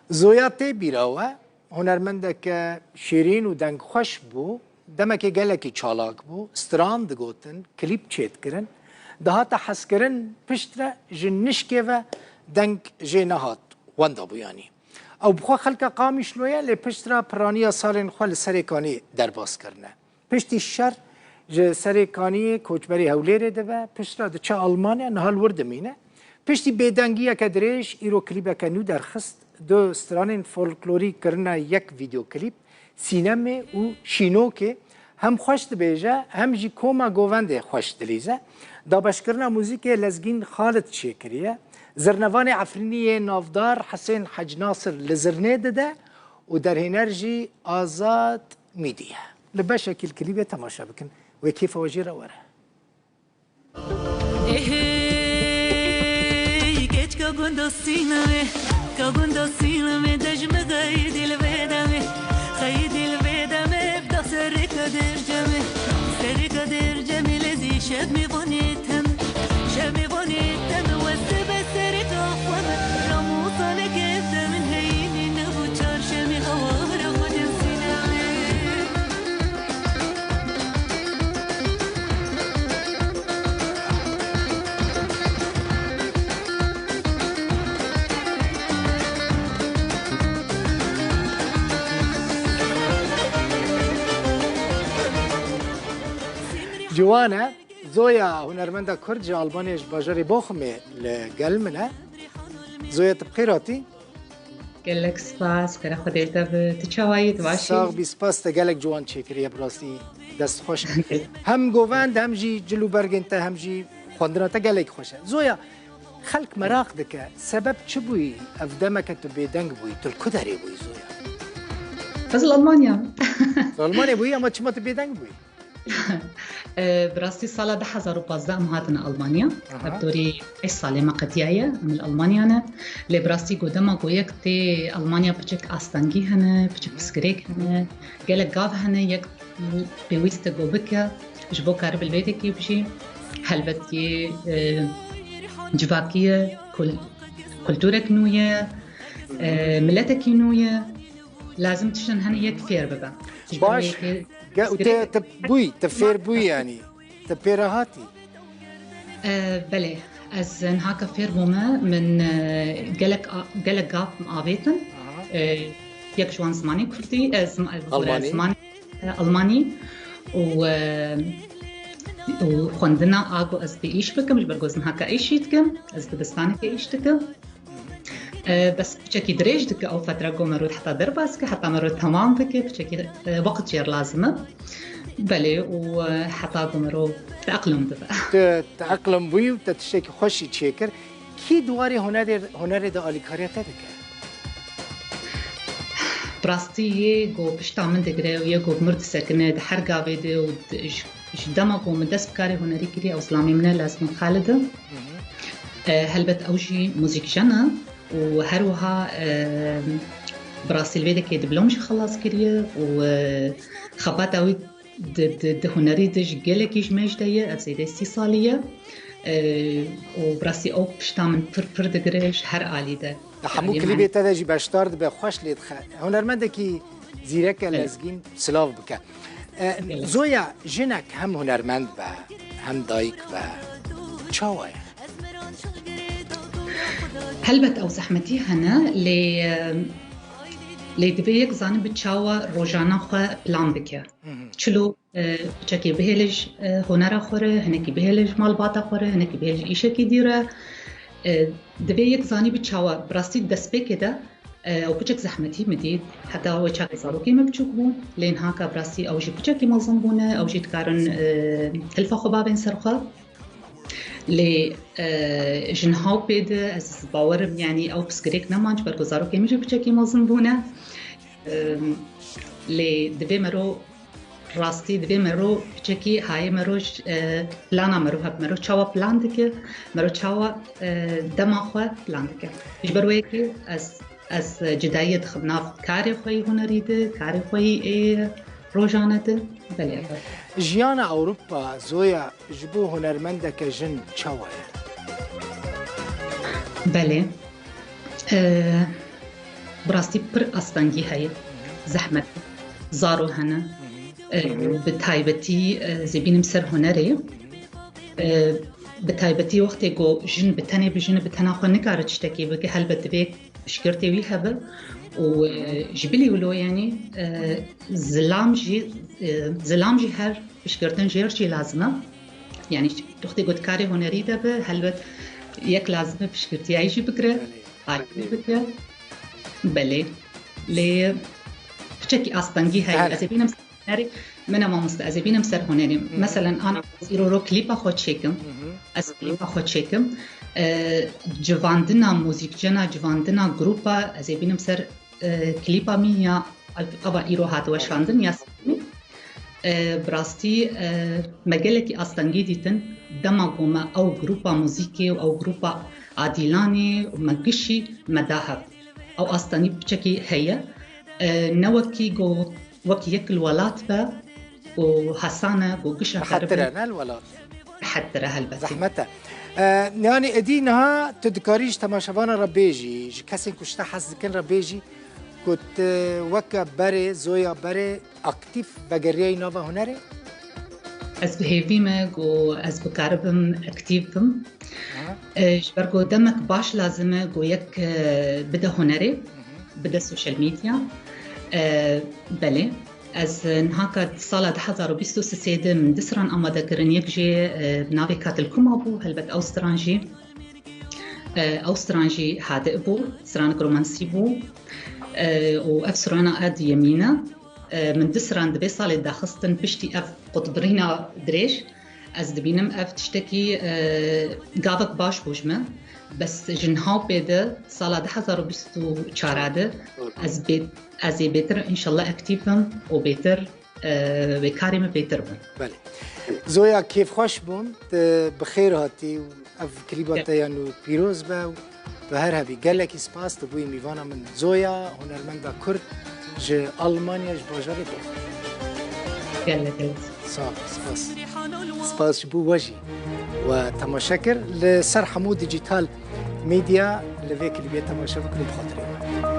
زویا تی بیراوه هنرمندک شیرین و دنگ خوش بو دمکی گلکی چالاک بو استران دگوتن کلیپ چیت کرن دهات حس کرن پشتره جنشکه و دنگ جنهات وندا بو یعنی او بخوا خلق قامش لویا لی پشتره پرانی سالن خوال سرکانی درباس کرنه پشتی شر ج سرکانی کوچبری هولیره ده پشتره ده چه آلمانیا نهال وردمینه پشتی بیدنگیه که دریش ایرو کلیبه که نو درخست دو استرانین فولکلوری کرنا یک ویدیو کلیپ سینما و شینو که هم خوش بیجه هم جی کوما گوونده خوش دلیزه دابش کرنا موزیک لزگین خالد شکریه زرنوان عفرینی نافدار حسین حج ناصر لزرنه ده و در هنرجی آزاد میدیه لباش اکیل کلیبه تماشا بکن و کیف وجیره وره كابوندو سينامي دجم غايد البيدامي خايد البيدامي بدا سرقة درجمي سرقة درجمي لذي شابي بونيتم شابي بونيتم والسبا سرقة أخوام رموصة لكيف من هيني نبو تشارشمي هوارا خدم سينامي جوانا زویا هنرمنده کرد جا آلبانیش باجاری بخمه لگلمنه زویا تبخیراتی؟ گلک سپاس کرا خودش دب تچاوید باشی ساغ بی سپاس تا گلک جوان چکریه براستی دست خوش هم گووند هم جی جلو برگنته هم جی خواندنا تا گلک خوشه زویا خلق مراق دکه سبب چه بوی افدامک تو بیدنگ بوی تل کداری بوی زویا بس الألمانيا آلمانی بوی اما چما تو بیدنگ بوی براسي سالة 2015 هاتنا ألمانيا بدوري 5 سالة ما قدياية من ألمانيا أنا اللي براسي قدما قويك تي ألمانيا بجك أستانجي هنا بجك بسكريك هنا قالك قاف هنا يك بيويست قوبك جبو كارب البيتك يبجي هلبتي جباكية كلتورك نوية ملتك نوية لازم تشن هنا يك فير ببا باش تبوي تفير بوي يعني تبيرهاتي بله از هاكا فير بوما من جلك قاف مقابيتن يك شوان زماني كردي زماني ألماني وخندنا آگو از دی ایش بکم مش برگوزن هاكا ایشیت کم از دبستانه که ایش تکم بس بشكل دريج دك أو فترة قوم مرود حتى درباسك حتى مرود تمام بك بشكل وقت جير لازمه بلي وحتى قوم مرود تأقلم دبا تأقلم بوي وتتشكي خوشي تشكر كي دواري هنر دا آليكاريا تدك براستي يجو بشتا من دقري ويجو مرد ساكنة دحر قاوي دي ودما قوم دس بكاري هنري كري أو سلامي منه لازم خالده هلبت أوجي موزيك جنة وهروها براسي الفيدا كي دبلومش خلاص كريه وخبات اوي د هنري دج جلكيش ماجديه ابزيد استيصاليه وبراسي او بشتامن فرفر دغريش هر آلي ده حمو كليبي تدجي باشتارد بخوش ليد هنرمندكي زيرك لازقين سلاف بك زويا جنك هم هنرمند با هم دايك با تشاوي هلبت أو زحمتي هنا لي دبيك زاني بتشاوا روجانا خو بلان بكيا چلو بچكي بهلج هنر خوره هنكي بهلج مال باتا خوره هنكي بهلج إيشة كي ديره دبيك زاني بتشاوا براستي دسبي كده أو بچك زحمتي مديد حتى هو چاك زاروكي ما بچوك بون لين هاكا براستي أو جي بچكي ملزم بونه أو جي تكارن تلفا خبابين سرخه لی جنها بيد از باورم يعني او بسكريك نمانج برگزارو که میشه بچه که مازن بونه لی دوی مرو راستی دوی مرو بچه که های مروش پلانا مرو هب مرو چاوا پلان دکه مرو چاوا دما خواه پلان دکه اش بروی که از جدایت خبناف کاری خوی هنری ده کاری خوی روزانه ده بله جيانا أوروبا زويا جبو هنرمندك جن تشاوية بله براستي بر أستنجي هاي زحمة زارو هنا بتايبتي زبين مسر هنري بتايبتي وقتی گو جن بتنی بجن بتنا خو نکارت شتکی بگه هل بدوی شکرتی وی هبه و جبلی ولو يعني زلام جي هر شكرتن جير شي لازمه يعني وقتی گوت کاری هنری ده به هل یک لازمه بشکرتی عیشی بکره عیشی بکره بله لی بشكي أستنجي هاي أزبينم سرهنري من ما مستأزبينم سرهنري مثلا أنا رو كليبا خود شيكم از كليبا خود شيكم جواندنا موزيك جنا جواندنا جروبا أزبينم سر كليبا ميا أبا إيرو هات وشاندن يا سمي براستي مجالك أستنجي ديتن دما قوما أو جروبا موزيكي أو جروبا عادلاني ومجشي مداهب أو أستنجي بشكي هي نوكي جو وكي يك الولات با وحسانة وقشة حترنا الولات حترها هالبس زحمتها يعني ادينها تذكريش تماشافانا ربيجي كاسين كشتا حس كان ربيجي كنت وكا بري زويا بري اكتيف بقريي نوفا هنري از بهيفيمك و از بكاربم اكتيفم جبرقو دمك باش لازمه جو يك بدا هنري بدا السوشيال ميديا بله از نهاك سال 2023 من دسران اما ذكرن يكجي بنافي كاتل كومابو هلبت اوسترانجي هادئ بو سرانك رومانسي بو وافسرانا اد يمينه من دسران دبي سال داخستن بشتي اف قطبرينا دريش از دبينم اف تشتكي قابك باش بوجمه بس جنهاو بيده سال 2024 از بيتر ان شاء الله اكتيفم وبيتر بكارم بيتر بن بله زويا كيف خوش بون بخير هاتي اف كليبات يعني بيروز با بهر هبي قال لك سباس تبوي ميفانا من زويا هنرمندا كرد ج المانيا ج باجاري قال لك سباس بو وجي وتماشكر لسر حمود ديجيتال ميديا لفيك اللي بيتماشى بكل بخاطري